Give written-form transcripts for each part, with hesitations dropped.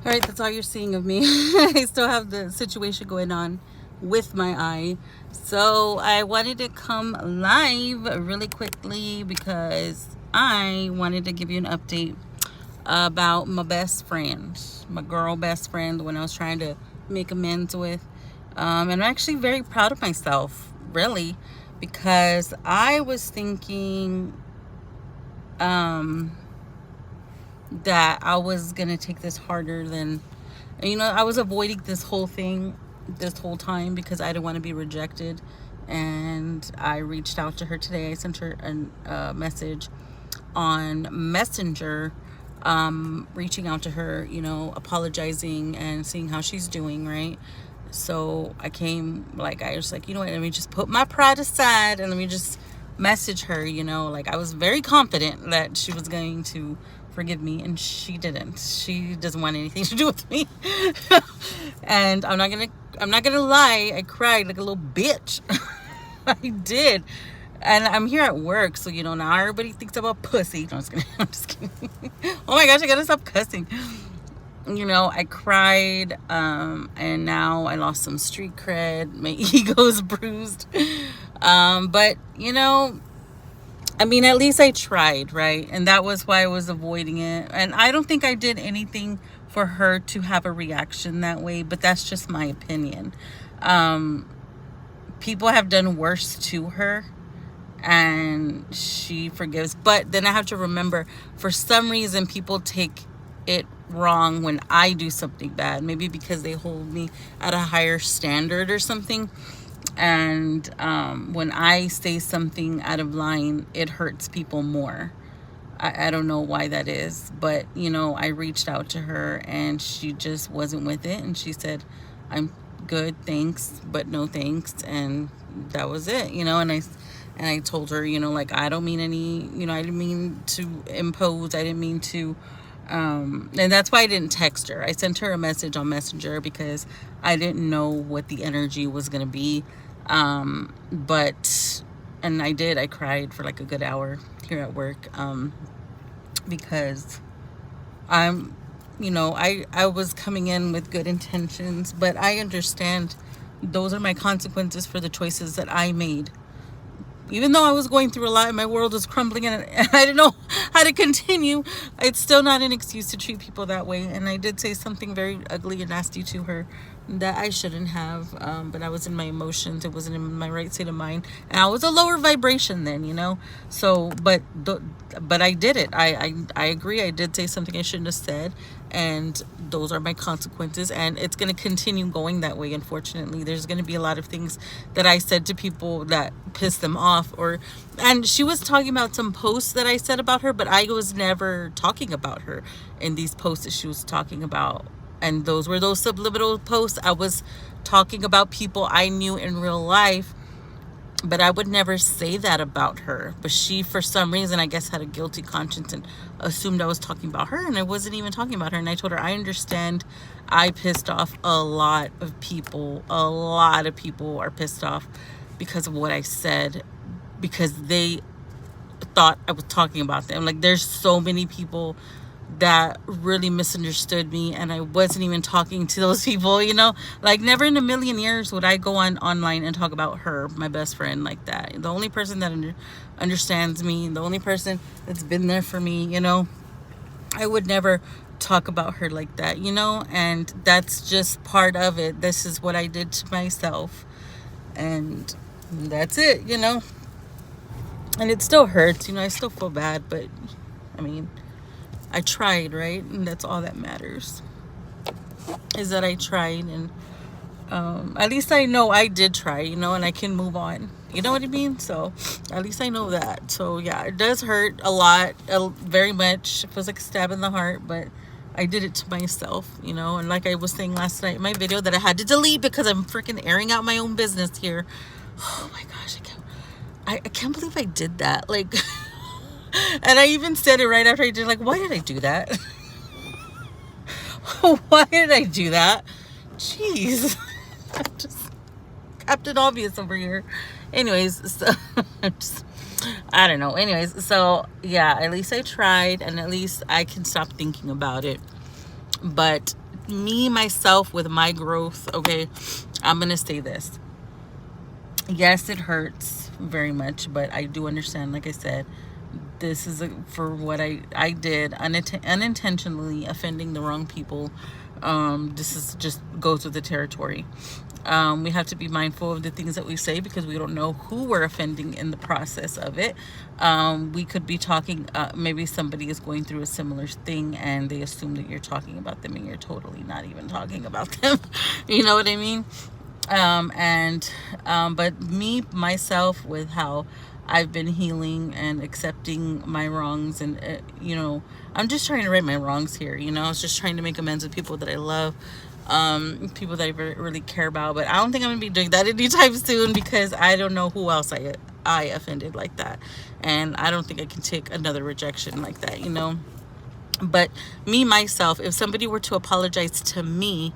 All right, that's all you're seeing of me. I still have the situation going on with my eye. So I wanted to come live really quickly because I wanted to give you an update about my best friend, my girl best friend, the one I was trying to make amends with. And I'm actually very proud of myself, really, because I was thinking that I was gonna take this harder than, I was avoiding this whole thing this whole time because I didn't want to be rejected. And I reached out to her today. I sent her a message on Messenger, reaching out to her, apologizing and seeing how she's doing, right? So I was like, let me just put my pride aside and let me just message her, I was very confident that she was going to forgive me, and she didn't. She doesn't want anything to do with me. And I'm not gonna lie, I cried like a little bitch. I did. And I'm here at work, so now everybody thinks I'm a pussy. No, I'm just kidding. Oh my gosh, I gotta stop cussing. I cried, and now I lost some street cred. My ego's bruised. But at least I tried, right? And that was why I was avoiding it. And I don't think I did anything for her to have a reaction that way, but that's just my opinion. People have done worse to her, and she forgives. But then I have to remember, for some reason, people take it wrong when I do something bad. Maybe because they hold me at a higher standard or something. And when I say something out of line, it hurts people more. I don't know why that is, but I reached out to her and she just wasn't with it, and she said, I'm good, thanks, but no thanks. And that was it, and I told her, I don't mean any, I didn't mean to impose, I didn't mean to, and that's why I didn't text her. I sent her a message on Messenger because I didn't know what the energy was going to be. And I cried for like a good hour here at work, because I was coming in with good intentions, but I understand those are my consequences for the choices that I made. Even though I was going through a lot and my world was crumbling and I didn't know how to continue, it's still not an excuse to treat people that way. And I did say something very ugly and nasty to her that I shouldn't have, but I was in my emotions. It wasn't in my right state of mind, and I was a lower vibration then, so but I did it. I agree, I did say something I shouldn't have said, and those are my consequences, and it's going to continue going that way. Unfortunately, there's going to be a lot of things that I said to people that pissed them off, and she was talking about some posts that I said about her, but I was never talking about her in these posts that she was talking about. And those were those subliminal posts. I was talking about people I knew in real life, but I would never say that about her. But she, for some reason, I guess, had a guilty conscience and assumed I was talking about her, and I wasn't even talking about her. And I told her, I understand I pissed off a lot of people. A lot of people are pissed off because of what I said, because they thought I was talking about them. Like, there's so many people that really misunderstood me, and I wasn't even talking to those people, like, never in a million years would I go online and talk about her, my best friend, like that. The only person that understands me, the only person that's been there for me, I would never talk about her like that, and that's just part of it. This is what I did to myself, and that's it, and it still hurts, I still feel bad, but I tried, right? And that's all that matters, is that I tried. And at least I know I did try, and I can move on. You know what I mean? So at least I know that. So yeah, it does hurt a lot, very much. It feels like a stab in the heart, but I did it to myself, And like I was saying last night in my video that I had to delete because I'm freaking airing out my own business here. Oh my gosh, I can't believe I did that. Like... And I even said it right after I did, like, why did I do that? Why did I do that? Jeez. Just Captain Obvious over here. Anyways, so I don't know. Anyways, so yeah, at least I tried, and at least I can stop thinking about it. But me, myself, with my growth, okay, I'm going to say this. Yes, it hurts very much, but I do understand, like I said, this is for what I did, unintentionally offending the wrong people. This is just goes with the territory. We have to be mindful of the things that we say because we don't know who we're offending in the process of it. We could be talking, maybe somebody is going through a similar thing and they assume that you're talking about them and you're totally not even talking about them. You know what I mean? But me, myself, with how I've been healing and accepting my wrongs, and I'm just trying to right my wrongs here. I was just trying to make amends with people that I love, people that I really care about. But I don't think I'm gonna be doing that anytime soon because I don't know who else I offended like that, and I don't think I can take another rejection like that. But me, myself, if somebody were to apologize to me,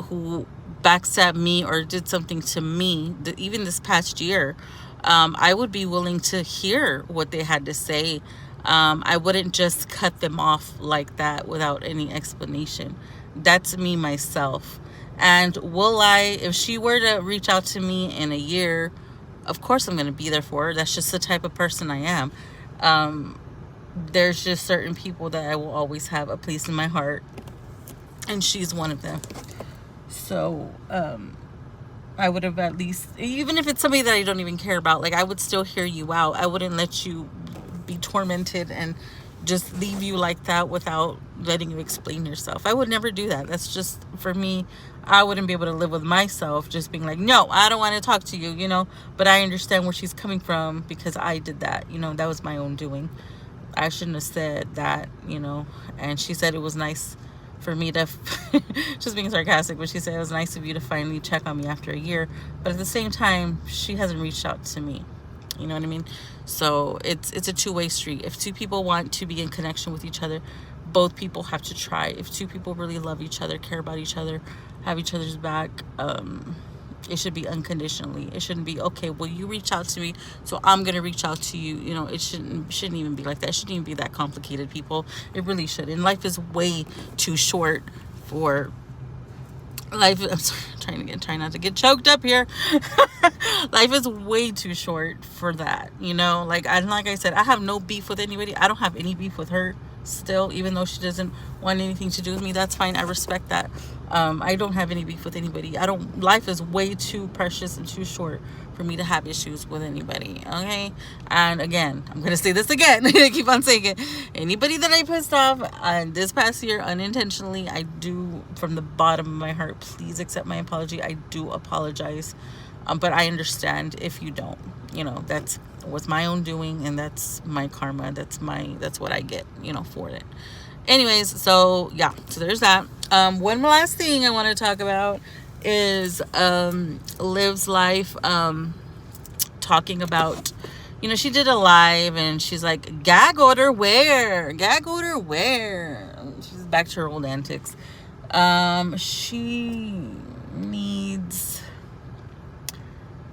who backstabbed me or did something to me, even this past year, I would be willing to hear what they had to say. I wouldn't just cut them off like that without any explanation. That's me, myself. And if she were to reach out to me in a year, of course I'm going to be there for her. That's just the type of person I am. There's just certain people that I will always have a place in my heart, and she's one of them. So I would have, at least, even if it's somebody that I don't even care about, like, I would still hear you out. I wouldn't let you be tormented and just leave you like that without letting you explain yourself. I would never do that. That's just, for me, I wouldn't be able to live with myself just being like, no, I don't want to talk to you, but I understand where she's coming from because I did that. That was my own doing. I shouldn't have said that, and she said it was nice for me to just being sarcastic, but she said it was nice of you to finally check on me after a year, but at the same time she hasn't reached out to me. You know what I mean? So it's a two-way street. If two people want to be in connection with each other, both people have to try. If two people really love each other, care about each other, have each other's back, it should be unconditionally. It shouldn't be, okay, well, you reach out to me, so I'm gonna reach out to you. It shouldn't even be like that. It shouldn't even be that complicated, people. It really should. And life is way too short for life. I'm sorry, trying not to get choked up here. Life is way too short for that. Like I said, I have no beef with anybody. I don't have any beef with her still, even though she doesn't want anything to do with me. That's fine. I respect that. I don't have any beef with anybody. Life is way too precious and too short for me to have issues with anybody. Okay. And again, I'm going to say this again. I keep on saying it. Anybody that I pissed off this past year unintentionally, I do, from the bottom of my heart, please accept my apology. I do apologize. But I understand if you don't. That was my own doing, and that's my karma. That's what I get, for it. Anyways, so yeah, so there's that. One last thing I want to talk about is Liv's life, talking about, she did a live and she's like, gag order where? She's back to her old antics.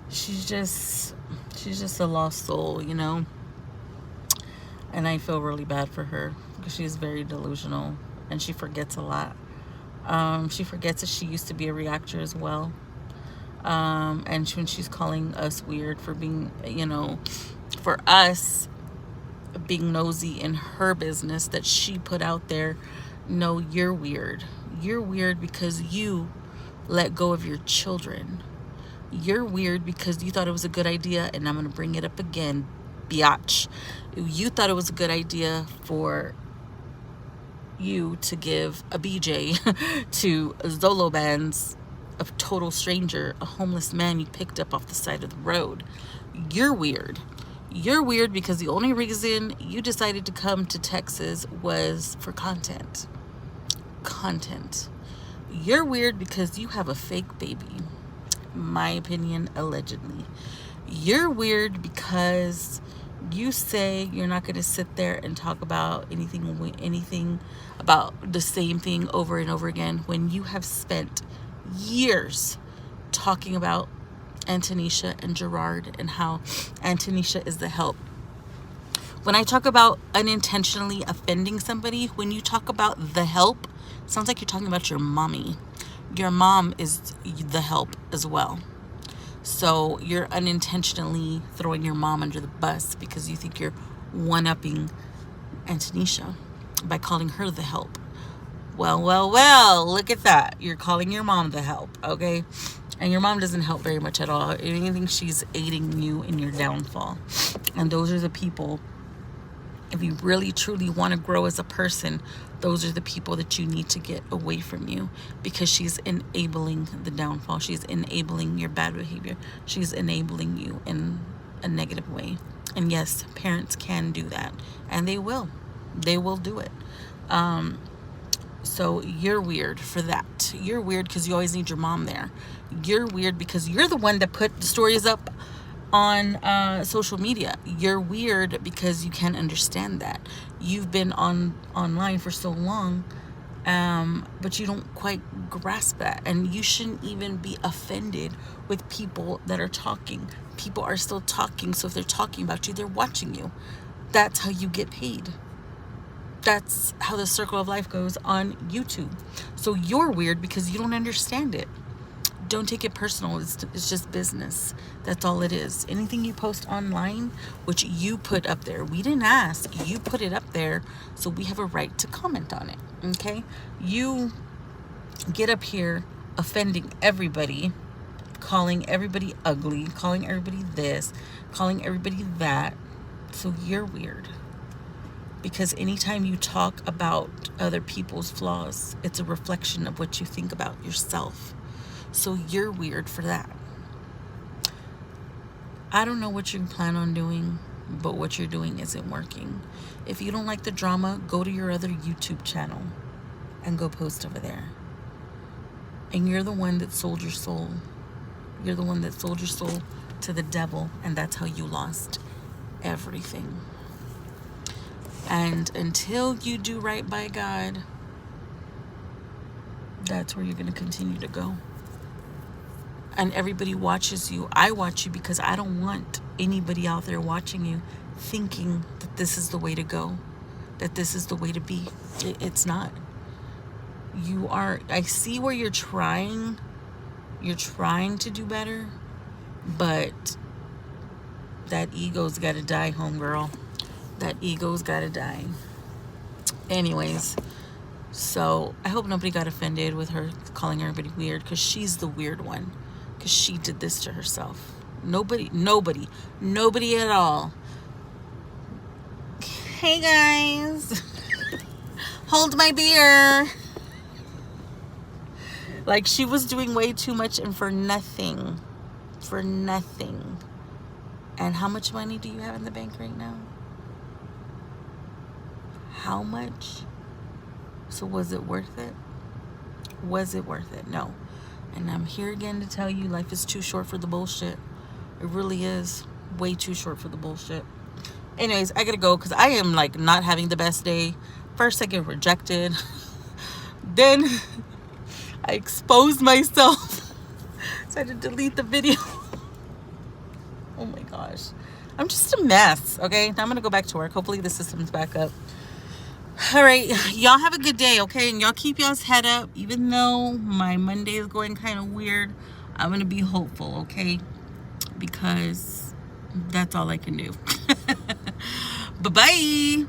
She's just a lost soul, and I feel really bad for her because she's very delusional and she forgets a lot. She forgets that she used to be a reactor as well. And when she's calling us weird for being, for us being nosy in her business that she put out there, no, you're weird. You're weird because you let go of your children. You're weird because you thought it was a good idea, and I'm going to bring it up again, biatch. You thought it was a good idea for you to give a BJ to Zolo Bands, a total stranger, a homeless man you picked up off the side of the road. You're weird. You're weird because the only reason you decided to come to Texas was for content. You're weird because you have a fake baby. My opinion, allegedly. You're weird because you say you're not going to sit there and talk about anything about the same thing over and over again when you have spent years talking about Antonisha and Gerard and how Antonisha is the help. When I talk about unintentionally offending somebody, when you talk about the help, it sounds like you're talking about your mommy. Your mom is the help as well. So you're unintentionally throwing your mom under the bus because you think you're one-upping Antonisha by calling her the help. Well, look at that. You're calling your mom the help, okay? And your mom doesn't help very much at all. If anything, she's aiding you in your downfall. And those are the people, if you really truly want to grow as a person, those are the people that you need to get away from you, because she's enabling the downfall. She's enabling your bad behavior. She's enabling you in a negative way. And yes, parents can do that, and they will. They will do it. So you're weird for that. You're weird because you always need your mom there. You're weird because you're the one that put the stories up on social media. You're weird because you can't understand that. You've been online for so long, but you don't quite grasp that. And you shouldn't even be offended with people that are talking. People are still talking, so if they're talking about you, they're watching you. That's how you get paid. That's how the circle of life goes on YouTube. So you're weird because you don't understand it. Don't take it personal. It's just business. That's all it is. Anything you post online, which you put up there, we didn't ask. You put it up there, so we have a right to comment on it. Okay? You get up here offending everybody, calling everybody ugly, calling everybody this, calling everybody that. So you're weird. Because anytime you talk about other people's flaws, it's a reflection of what you think about yourself. So you're weird for that. I don't know what you plan on doing, but what you're doing isn't working. If you don't like the drama, go to your other YouTube channel and go post over there. And you're the one that sold your soul. You're the one that sold your soul to the devil, and that's how you lost everything. And until you do right by God, that's where you're going to continue to go. And everybody watches you. I watch you because I don't want anybody out there watching you thinking that this is the way to go, that this is the way to be. It's not. You are, I see where you're trying to do better, but that ego's got to die, homegirl. That ego's gotta die. Anyways, so I hope nobody got offended with her calling everybody weird, because she's the weird one, because she did this to herself. Nobody at all. Hey guys, hold my beer. Like, she was doing way too much and for nothing. And how much money do you have in the bank right now? How much? So was it worth it? Was it worth it? No. And I'm here again to tell you, life is too short for the bullshit. It really is. Way too short for the bullshit. Anyways, I gotta go because I am like not having the best day. First I get rejected. Then I exposed myself. So I had to delete the video. Oh my gosh. I'm just a mess, okay? Now I'm gonna go back to work. Hopefully the system's back up. All right, y'all have a good day, okay? And y'all keep y'all's head up. Even though my Monday is going kind of weird, I'm gonna be hopeful, okay? Because that's all I can do. Bye-bye.